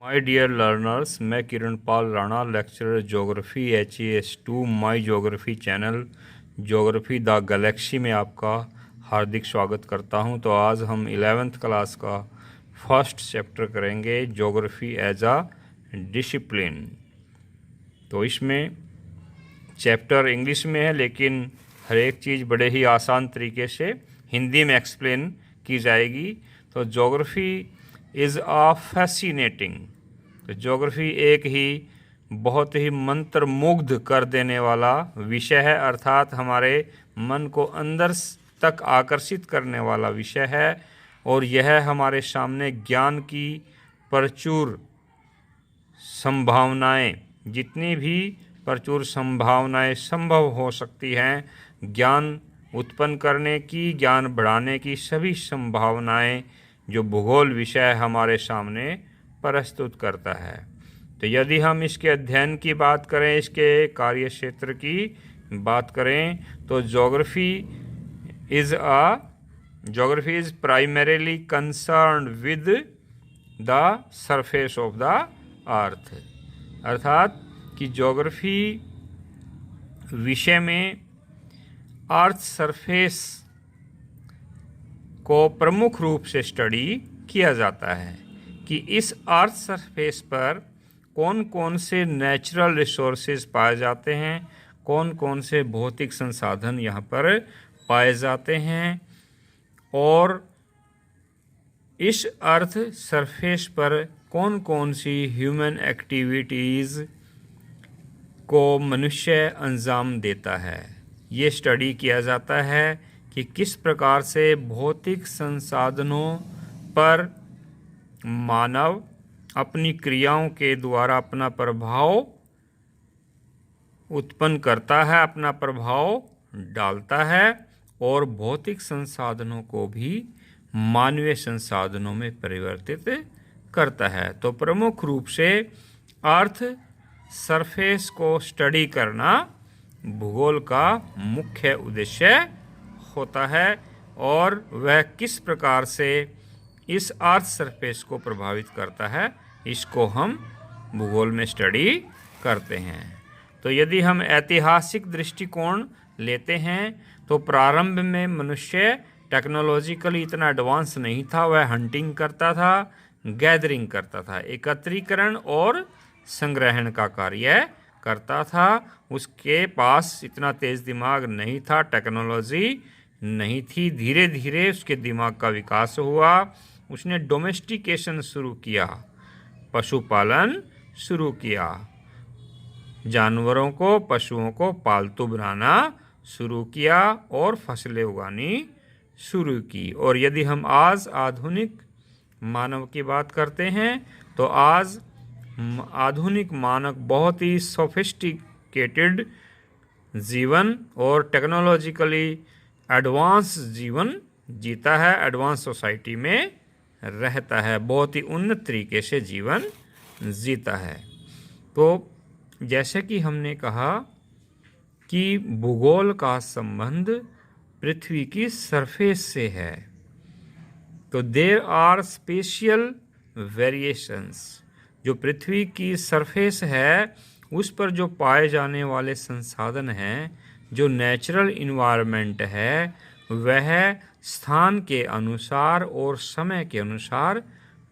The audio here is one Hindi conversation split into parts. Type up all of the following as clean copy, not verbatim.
माय डियर लर्नर्स, मैं Kiran Pal Rana, lecturer geography HAS2 my geography channel geography the galaxy में आपका हार्दिक स्वागत करता हूं। तो आज हम 11th क्लास का फर्स्ट चैप्टर करेंगे, ज्योग्राफी एज अ डिसिप्लिन। तो इसमें चैप्टर इंग्लिश में है, लेकिन हर एक चीज़ बड़े ही आसान तरीके से हिंदी में एक्सप्लेन की जाएगी। तो ज्योग्राफी इज़ अ फैसिनेटिंग, तो ज्योग्राफी एक ही बहुत ही मंत्रमुग्ध कर देने वाला विषय है, अर्थात हमारे मन को अंदर तक आकर्षित करने वाला विषय है। और यह हमारे सामने ज्ञान की प्रचुर संभावनाएं, जितनी भी प्रचुर संभावनाएं संभव हो सकती हैं ज्ञान उत्पन्न करने की, ज्ञान बढ़ाने की, सभी संभावनाएं जो भूगोल विषय हमारे सामने प्रस्तुत करता है। तो यदि हम इसके अध्ययन की बात करें, इसके कार्य क्षेत्र की बात करें, तो geography is primarily concerned with the surface of the अर्थ, अर्थात कि ज्योग्राफी विषय में अर्थ सरफेस को प्रमुख रूप से स्टडी किया जाता है कि इस अर्थ सरफेस पर कौन कौन से नेचुरल रिसोर्सेज पाए जाते हैं, कौन कौन से भौतिक संसाधन यहाँ पर पाए जाते हैं, और इस अर्थ सरफेस पर कौन कौन सी ह्यूमन एक्टिविटीज़ को मनुष्य अंजाम देता है। ये स्टडी किया जाता है कि किस प्रकार से भौतिक संसाधनों पर मानव अपनी क्रियाओं के द्वारा अपना प्रभाव उत्पन्न करता है, अपना प्रभाव डालता है, और भौतिक संसाधनों को भी मानवीय संसाधनों में परिवर्तित करता है। तो प्रमुख रूप से अर्थ सरफेस को स्टडी करना भूगोल का मुख्य उद्देश्य होता है, और वह किस प्रकार से इस अर्थ सरफेस को प्रभावित करता है, इसको हम भूगोल में स्टडी करते हैं। तो यदि हम ऐतिहासिक दृष्टिकोण लेते हैं, तो प्रारंभ में मनुष्य टेक्नोलॉजिकली इतना एडवांस नहीं था। वह हंटिंग करता था, गैदरिंग करता था, एकत्रीकरण और संग्रहण का कार्य करता था। उसके पास इतना तेज़ दिमाग नहीं था, टेक्नोलॉजी नहीं थी। धीरे धीरे उसके दिमाग का विकास हुआ, उसने डोमेस्टिकेशन शुरू किया, पशुपालन शुरू किया, जानवरों को, पशुओं को पालतू बनाना शुरू किया, और फसलें उगानी शुरू की। और यदि हम आज आधुनिक मानव की बात करते हैं, तो आज आधुनिक मानव बहुत ही सोफिस्टिकेटेड जीवन और टेक्नोलॉजिकली एडवांस जीवन जीता है, एडवांस सोसाइटी में रहता है, बहुत ही उन्नत तरीके से जीवन जीता है। तो जैसे कि हमने कहा कि भूगोल का संबंध पृथ्वी की सरफेस से है, तो देयर आर स्पेशियल वेरिएशंस। जो पृथ्वी की सरफेस है, उस पर जो पाए जाने वाले संसाधन हैं, जो नेचुरल इन्वायरमेंट है, वह स्थान के अनुसार और समय के अनुसार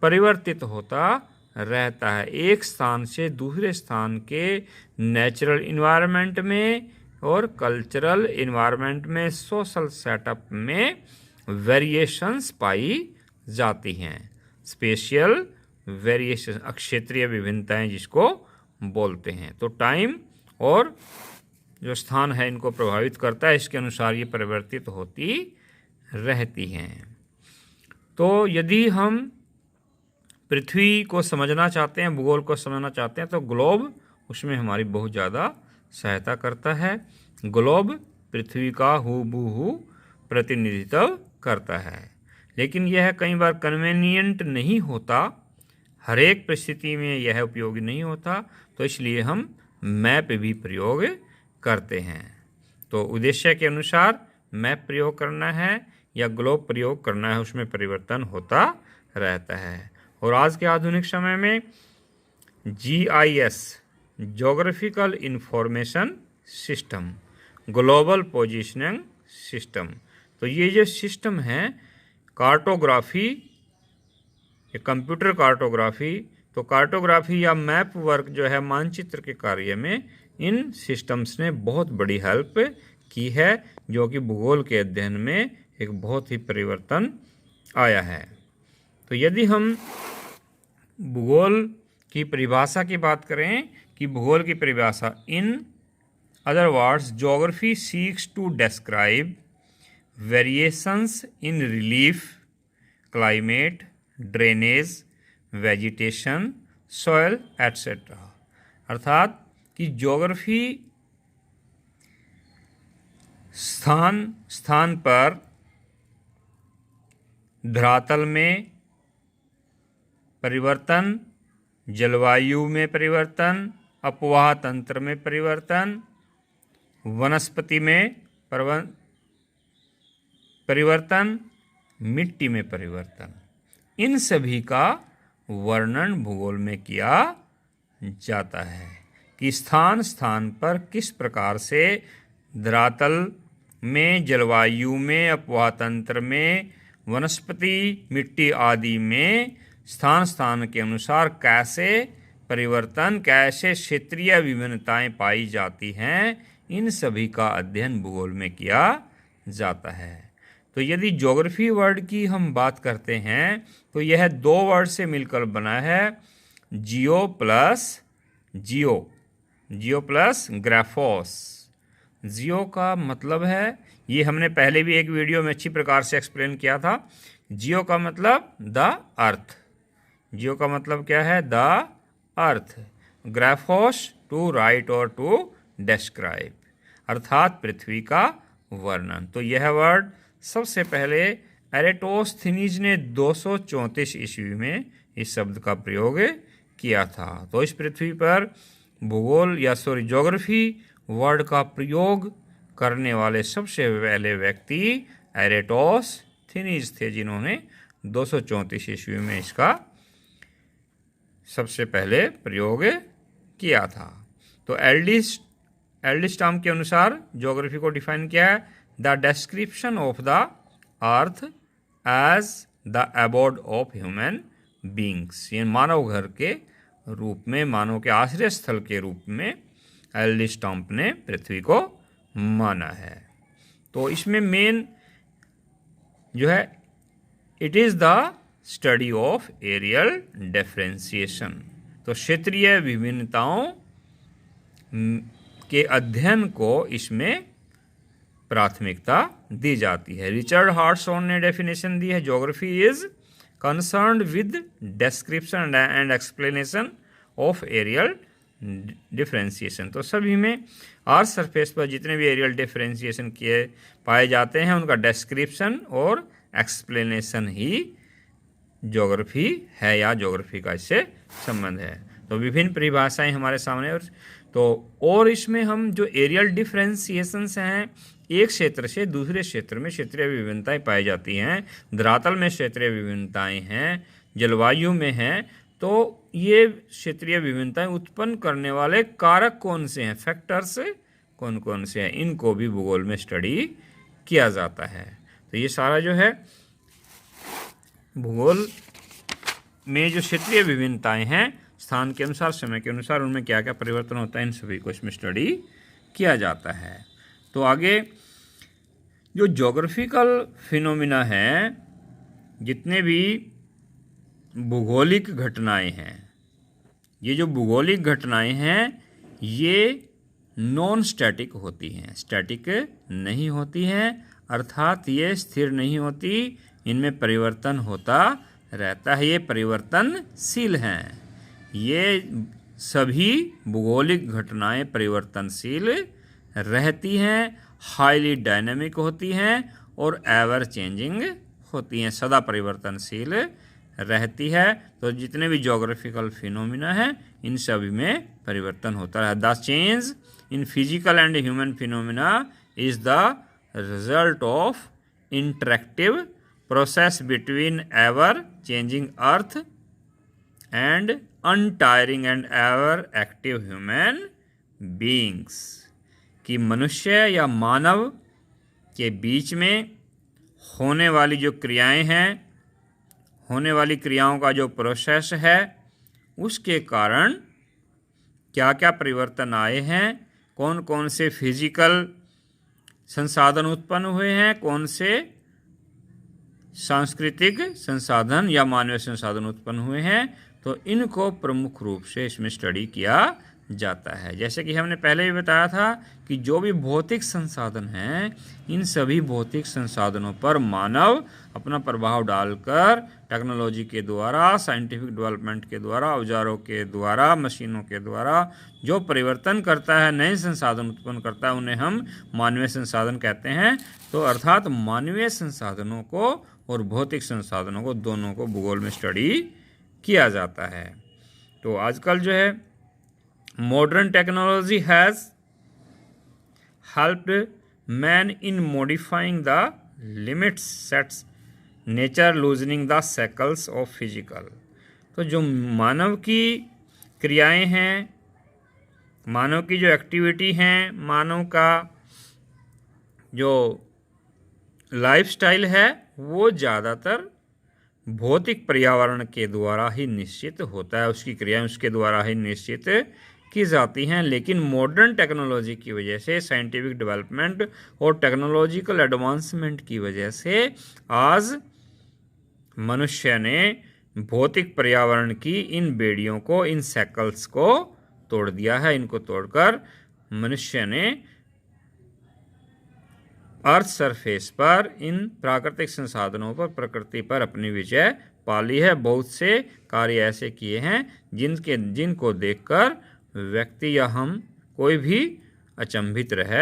परिवर्तित होता रहता है। एक स्थान से दूसरे स्थान के नेचुरल इन्वायरमेंट में और कल्चरल इन्वायरमेंट में, सोशल सेटअप में वेरिएशंस पाई जाती हैं। स्पेशियल वेरिएशन, क्षेत्रीय विभिन्नताएं जिसको बोलते हैं। तो टाइम और जो स्थान है इनको प्रभावित करता है, इसके अनुसार ये परिवर्तित होती रहती हैं। तो यदि हम पृथ्वी को समझना चाहते हैं, भूगोल को समझना चाहते हैं, तो ग्लोब उसमें हमारी बहुत ज़्यादा सहायता करता है। ग्लोब पृथ्वी का हूबहू प्रतिनिधित्व करता है, लेकिन यह कई बार कन्वीनियंट नहीं होता, हर एक परिस्थिति में यह उपयोगी नहीं होता। तो इसलिए हम मैप भी प्रयोग करते हैं। तो उद्देश्य के अनुसार मैप प्रयोग करना है या ग्लोब प्रयोग करना है, उसमें परिवर्तन होता रहता है। और आज के आधुनिक समय में GIS, geographical information system, global positioning system. तो ये जो सिस्टम है कार्टोग्राफी, कंप्यूटर कार्टोग्राफी, तो कार्टोग्राफी या मैप वर्क जो है मानचित्र के कार्य में इन सिस्टम्स ने बहुत बड़ी हेल्प की है, जो कि भूगोल के अध्ययन में एक बहुत ही परिवर्तन आया है। तो यदि हम भूगोल की परिभाषा की बात करें कि भूगोल की परिभाषा, in other words geography seeks to describe variations in relief, climate, drainage, vegetation, soil etcetera. अर्थात कि ज्योग्राफी स्थान पर धरातल में परिवर्तन, जलवायु में परिवर्तन, अपवाह तंत्र में परिवर्तन, वनस्पति में परिवर्तन, मिट्टी में परिवर्तन, इन सभी का वर्णन भूगोल में किया जाता है कि स्थान स्थान पर किस प्रकार से धरातल में, जलवायु में, अपवाह तंत्र में, वनस्पति, मिट्टी आदि में स्थान स्थान के अनुसार कैसे परिवर्तन, कैसे क्षेत्रीय विभिन्नताएं पाई जाती हैं, इन सभी का अध्ययन भूगोल में किया जाता है। तो यदि ज्योग्राफी वर्ड की हम बात करते हैं तो यह दो वर्ड से मिलकर बना है, जियो प्लस ग्राफोस। जियो का मतलब है, ये हमने पहले भी एक वीडियो में अच्छी प्रकार से एक्सप्लेन किया था, जियो का मतलब द अर्थ। जियो का मतलब क्या है? The earth. Graphos to write और टू डिस्क्राइब, अर्थात पृथ्वी का वर्णन। तो यह वर्ड सबसे पहले एरेटोस्थनीज ने 234 ईस्वी में इस शब्द का प्रयोग किया था। तो इस पृथ्वी पर भूगोल ज्योग्राफी वर्ड का प्रयोग करने वाले सबसे पहले व्यक्ति एरेटोस्थनीज थे, जिन्होंने 234 ईस्वी में इसका सबसे पहले प्रयोग किया था। तो एल्डिस्टाम के अनुसार ज्योग्राफी को डिफाइन किया है, the description of the earth as the abode of human beings. ये मानव घर के रूप में, मानव के आश्रय स्थल के रूप में एल्डिस्टाम ने पृथ्वी को माना है। तो इसमें मेन जो है, it is the study of areal differentiation. तो क्षेत्रीय विभिन्नताओं के अध्ययन को इसमें प्राथमिकता दी जाती है। रिचर्ड हार्टसॉन ने डेफिनेशन दी है, geography is concerned with description and explanation of areal differentiation. तो सभी में अर्थ सरफेस पर जितने भी एरियल डिफरेंशिएशन किए पाए जाते हैं, उनका डिस्क्रिप्शन और एक्सप्लेनेशन ही ज्योग्राफी है या ज्योग्राफी का इससे संबंध है। तो विभिन्न परिभाषाएं हमारे सामने, और इसमें हम जो एरियल डिफरेंशिएशंस हैं, एक क्षेत्र से दूसरे क्षेत्र में क्षेत्रीय विभिन्नताएं पाई जाती हैं, धरातल में क्षेत्रीय विभिन्नताएं हैं, जलवायु में हैं। तो ये क्षेत्रीय विभिन्नताएं उत्पन्न करने वाले कारक कौन से हैं, फैक्टर्स कौन कौन से हैं, इनको भी भूगोल में स्टडी किया जाता है। तो ये सारा जो है भूगोल में जो क्षेत्रीय विभिन्नताएं हैं, स्थान के अनुसार, समय के अनुसार उनमें क्या क्या परिवर्तन होता है, इन सभी को इसमें स्टडी किया जाता है। तो आगे जो ज्योग्राफिकल फिनोमिना हैं, जितने भी भूगोलिक घटनाएं हैं, ये जो भूगोलिक घटनाएं हैं ये नॉन स्टैटिक होती हैं, स्टैटिक नहीं होती हैं, अर्थात ये स्थिर नहीं होती, इनमें परिवर्तन होता रहता है, ये परिवर्तनशील हैं। ये सभी भूगोलिक घटनाएं परिवर्तनशील रहती हैं, हाईली डायनेमिक होती हैं और एवर चेंजिंग होती हैं, सदा परिवर्तनशील रहती है। तो जितने भी ज्योग्राफिकल फिनोमिना हैं, इन सभी में परिवर्तन होता है। The change in physical and human phenomena is the result of interactive process between ever changing earth and untiring and ever active human beings, कि मनुष्य या मानव के बीच में होने वाली जो क्रियाएं हैं, होने वाली क्रियाओं का जो प्रोसेस है, उसके कारण क्या क्या परिवर्तन आए हैं, कौन कौन से फिजिकल संसाधन उत्पन्न हुए हैं, कौन से सांस्कृतिक संसाधन या मानवीय संसाधन उत्पन्न हुए हैं, तो इनको प्रमुख रूप से इसमें स्टडी किया जाता है। जैसे कि हमने पहले भी बताया था कि जो भी भौतिक संसाधन हैं, इन सभी भौतिक संसाधनों पर मानव अपना प्रभाव डालकर टेक्नोलॉजी के द्वारा, साइंटिफिक डेवलपमेंट के द्वारा, औजारों के द्वारा, मशीनों के द्वारा जो परिवर्तन करता है, नए संसाधन उत्पन्न करता है, उन्हें हम मानवीय संसाधन कहते हैं। तो अर्थात मानवीय संसाधनों को और भौतिक संसाधनों को, दोनों को भूगोल में स्टडी किया जाता है। तो आजकल जो है modern technology has helped man in modifying the limits sets nature loosening the shackles of physical। तो जो मानव की क्रियाएं हैं, मानव की जो एक्टिविटी हैं, मानव का जो लाइफस्टाइल है, वो ज़्यादातर भौतिक पर्यावरण के द्वारा ही निश्चित होता है, उसकी क्रियाएं उसके द्वारा ही निश्चित की जाती हैं। लेकिन मॉडर्न टेक्नोलॉजी की वजह से, साइंटिफिक डेवलपमेंट और टेक्नोलॉजिकल एडवांसमेंट की वजह से आज मनुष्य ने भौतिक पर्यावरण की इन बेड़ियों को, इन सैकल्स को तोड़ दिया है। इनको तोड़कर मनुष्य ने अर्थ सरफेस पर इन प्राकृतिक संसाधनों पर, प्रकृति पर अपनी विजय पाली है। बहुत से कार्य ऐसे किए हैं जिनको देखकर व्यक्ति या हम कोई भी अचंभित रह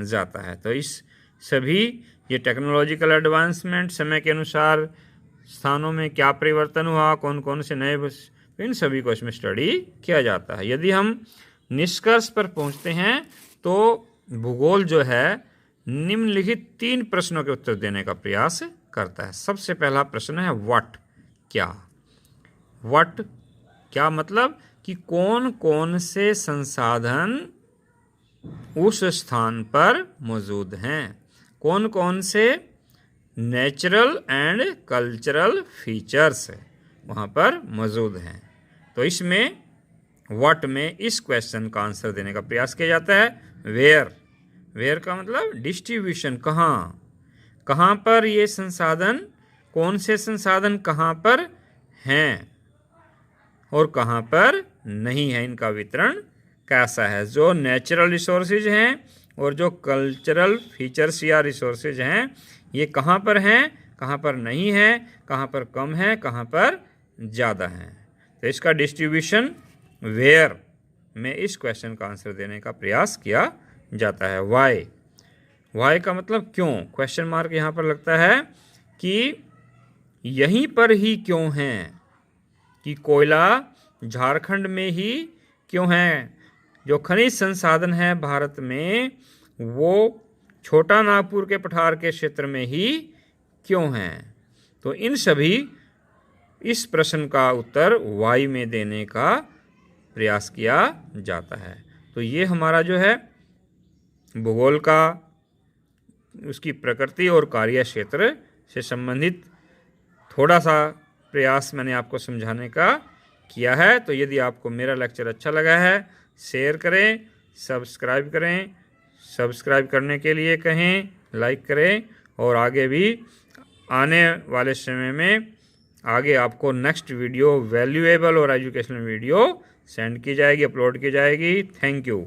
जाता है। तो इस सभी ये टेक्नोलॉजिकल एडवांसमेंट, समय के अनुसार स्थानों में क्या परिवर्तन हुआ, कौन कौन से नए, तो इन सभी को इसमें स्टडी किया जाता है। यदि हम निष्कर्ष पर पहुंचते हैं तो भूगोल जो है निम्नलिखित 3 प्रश्नों के उत्तर देने का प्रयास करता है। सबसे पहला प्रश्न है व्हाट, क्या। व्हाट क्या मतलब कि कौन कौन से संसाधन उस स्थान पर मौजूद हैं, कौन कौन से नेचुरल एंड कल्चरल फीचर्स वहाँ पर मौजूद हैं। तो इसमें व्हाट में इस क्वेश्चन का आंसर देने का प्रयास किया जाता है। वेयर का मतलब डिस्ट्रीब्यूशन, कहाँ पर ये संसाधन, कौन से संसाधन कहाँ पर हैं और कहाँ पर नहीं है, इनका वितरण कैसा है। जो नेचुरल रिसोर्सेज हैं और जो कल्चरल फीचर्स या रिसोर्सेज हैं, ये कहाँ पर हैं, कहाँ पर नहीं है, कहाँ पर कम है, कहाँ पर ज़्यादा हैं। तो इसका डिस्ट्रीब्यूशन वेयर में इस क्वेश्चन का आंसर देने का प्रयास किया जाता है। वाई का मतलब क्यों, क्वेश्चन मार्क यहाँ पर लगता है कि यहीं पर ही क्यों हैं, कि कोयला झारखंड में ही क्यों है, जो खनिज संसाधन है भारत में वो छोटा नागपुर के पठार के क्षेत्र में ही क्यों हैं। तो इन सभी, इस प्रश्न का उत्तर वाई में देने का प्रयास किया जाता है। तो ये हमारा जो है भूगोल का, उसकी प्रकृति और कार्य क्षेत्र से संबंधित थोड़ा सा प्रयास मैंने आपको समझाने का किया है। तो यदि आपको मेरा लेक्चर अच्छा लगा है, शेयर करें, सब्सक्राइब करें, सब्सक्राइब करने के लिए कहें, लाइक करें, और आगे भी आने वाले समय में आगे आपको नेक्स्ट वीडियो, वैल्यूएबल और एजुकेशनल वीडियो सेंड की जाएगी, अपलोड की जाएगी। Thank you.